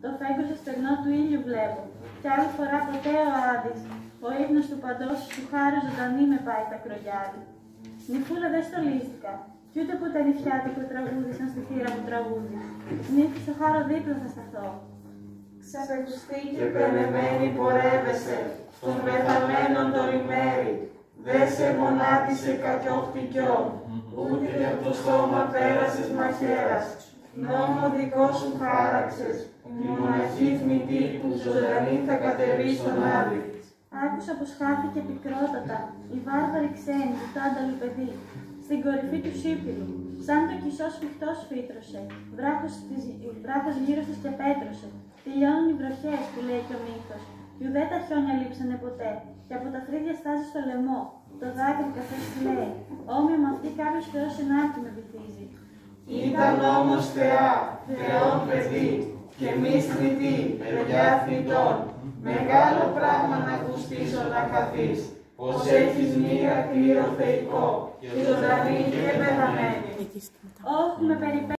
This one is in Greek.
Το φέγγο σε στεγνό του ήλιου βλέπω, κι άλλη φορά ποτέ ο Άντης, ο ύπνος του παντός του χάρη ζωντανή με πάει τα κρογιάλι. Νυφούλα δεν στολίστηκα, κι ούτε που τα νυφιάτικο τραγούδισαν στη θύρα μου τραγούδι. Νύφη στο χάρο δίπλα θα σταθώ. Ξαπετουστή και πενεμένη πορεύεσαι, στον πεθαμένον το λιμέρι. Δε σε μονάτισε κακιό χτυκιό, ούτε και από το στόμα πέρασες μαχαίρας. Νόμο δικό σου χάραξες, η μοναχή θμητή που ζωντανή θα κατεβεί στον Άδη. Άκουσα πως χάθηκε πικρότατα η βάρβαρη ξένη του τάνταλου παιδί, στην κορυφή του Σύπηλου, σαν το κισό σφιχτός φύτρωσε, βράχος γύρω της και πέτρωσε. Τελειώνουν οι βροχές που λέει και ο μύθος, κι ουδέ τα χιόνια λείψανε ποτέ, και από τα φρύδια στάζει στο λαιμό, το δάκρυ καθώς λέει, όμοιο με αυτή κάποιος Θεός ενάρτη με βυθίζει. Ήταν όμως θεά, θεόν παιδί, και εμείς θνητοί, παιδιά θνητών, μεγάλο πράγμα να ακουστείς όταν χαθείς, πως έχεις μοίρα κλήρο θεϊκό, και ζωντανή και πεθαμένη. Όχι με περιπέτει.